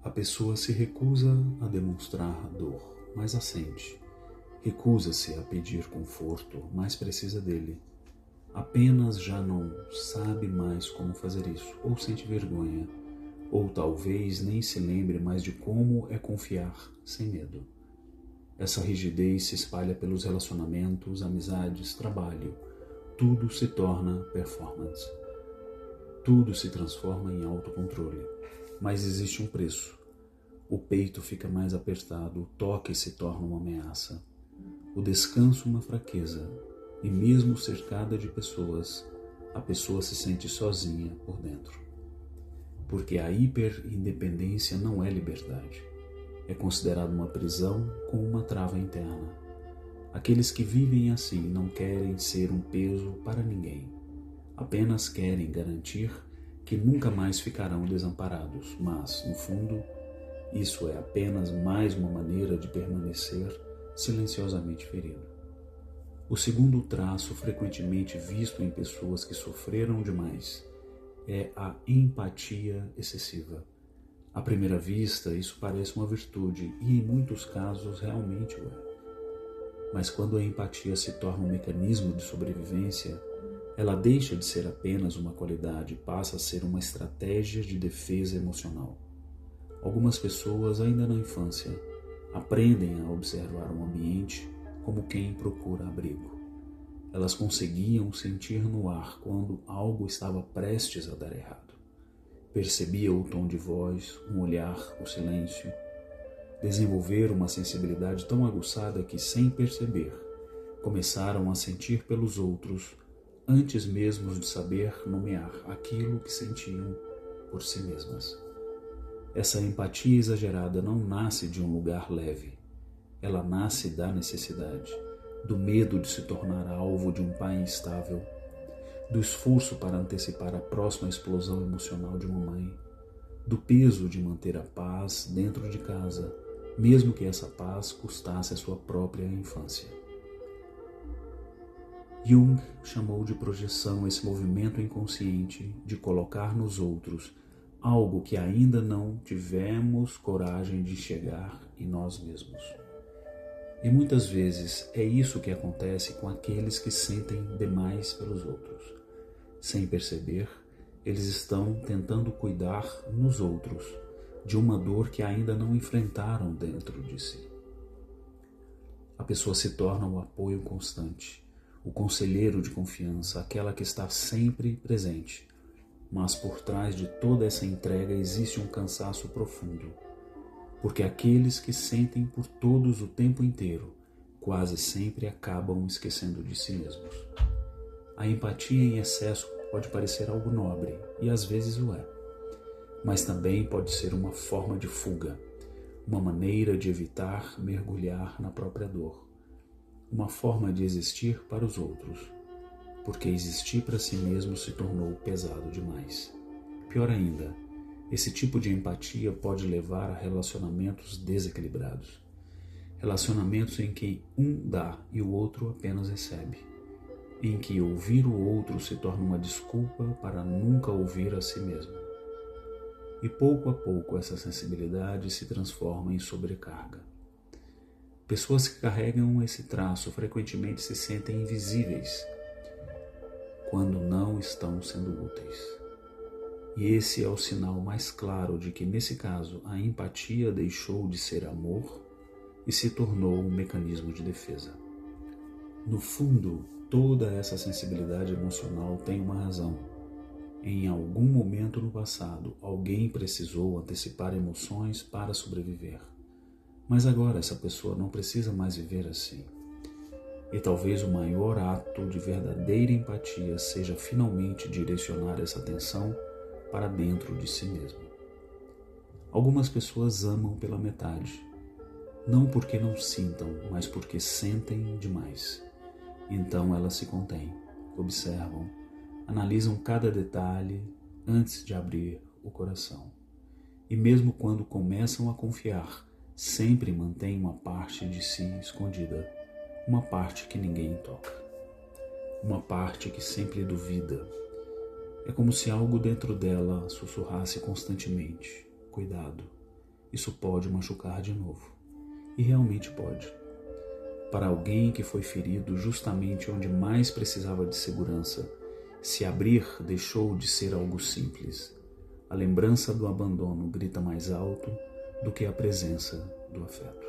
A pessoa se recusa a demonstrar dor, mas a sente. Recusa-se a pedir conforto, mas precisa dele. Apenas já não sabe mais como fazer isso, ou sente vergonha, ou talvez nem se lembre mais de como é confiar sem medo. Essa rigidez se espalha pelos relacionamentos, amizades, trabalho. Tudo se torna performance. Tudo se transforma em autocontrole. Mas existe um preço. O peito fica mais apertado, o toque se torna uma ameaça. O descanso uma fraqueza. E mesmo cercada de pessoas, a pessoa se sente sozinha por dentro. Porque a hiperindependência não é liberdade. É considerada uma prisão com uma trava interna. Aqueles que vivem assim não querem ser um peso para ninguém. Apenas querem garantir que nunca mais ficarão desamparados, mas, no fundo, isso é apenas mais uma maneira de permanecer silenciosamente ferido. O segundo traço frequentemente visto em pessoas que sofreram demais é a empatia excessiva. À primeira vista, isso parece uma virtude e, em muitos casos, realmente o é. Mas quando a empatia se torna um mecanismo de sobrevivência, ela deixa de ser apenas uma qualidade e passa a ser uma estratégia de defesa emocional. Algumas pessoas, ainda na infância, aprendem a observar um ambiente como quem procura abrigo. Elas conseguiam sentir no ar quando algo estava prestes a dar errado. Percebia o tom de voz, um olhar, o silêncio. Desenvolveram uma sensibilidade tão aguçada que, sem perceber, começaram a sentir pelos outros antes mesmo de saber nomear aquilo que sentiam por si mesmas. Essa empatia exagerada não nasce de um lugar leve. Ela nasce da necessidade, do medo de se tornar alvo de um pai instável, do esforço para antecipar a próxima explosão emocional de uma mãe, do peso de manter a paz dentro de casa, mesmo que essa paz custasse a sua própria infância. Jung chamou de projeção esse movimento inconsciente de colocar nos outros algo que ainda não tivemos coragem de enxergar em nós mesmos. E muitas vezes é isso que acontece com aqueles que sentem demais pelos outros. Sem perceber, eles estão tentando cuidar nos outros de uma dor que ainda não enfrentaram dentro de si. A pessoa se torna o apoio constante, o conselheiro de confiança, aquela que está sempre presente. Mas por trás de toda essa entrega existe um cansaço profundo, porque aqueles que sentem por todos o tempo inteiro quase sempre acabam esquecendo de si mesmos. A empatia em excesso pode parecer algo nobre, e às vezes o é, mas também pode ser uma forma de fuga, uma maneira de evitar mergulhar na própria dor, uma forma de existir para os outros, porque existir para si mesmo se tornou pesado demais. Pior ainda, esse tipo de empatia pode levar a relacionamentos desequilibrados. Relacionamentos em que um dá e o outro apenas recebe. Em que ouvir o outro se torna uma desculpa para nunca ouvir a si mesmo. E pouco a pouco essa sensibilidade se transforma em sobrecarga. Pessoas que carregam esse traço frequentemente se sentem invisíveis quando não estão sendo úteis. E esse é o sinal mais claro de que, nesse caso, a empatia deixou de ser amor e se tornou um mecanismo de defesa. No fundo, toda essa sensibilidade emocional tem uma razão. Em algum momento no passado, alguém precisou antecipar emoções para sobreviver. Mas agora essa pessoa não precisa mais viver assim. E talvez o maior ato de verdadeira empatia seja finalmente direcionar essa atenção para dentro de si mesmo. Algumas pessoas amam pela metade, não porque não sintam, mas porque sentem demais. Então elas se contêm, observam, analisam cada detalhe antes de abrir o coração. E mesmo quando começam a confiar, sempre mantêm uma parte de si escondida, uma parte que ninguém toca, uma parte que sempre duvida. É como se algo dentro dela sussurrasse constantemente: cuidado, isso pode machucar de novo. E realmente pode. Para alguém que foi ferido justamente onde mais precisava de segurança, se abrir deixou de ser algo simples. A lembrança do abandono grita mais alto do que a presença do afeto.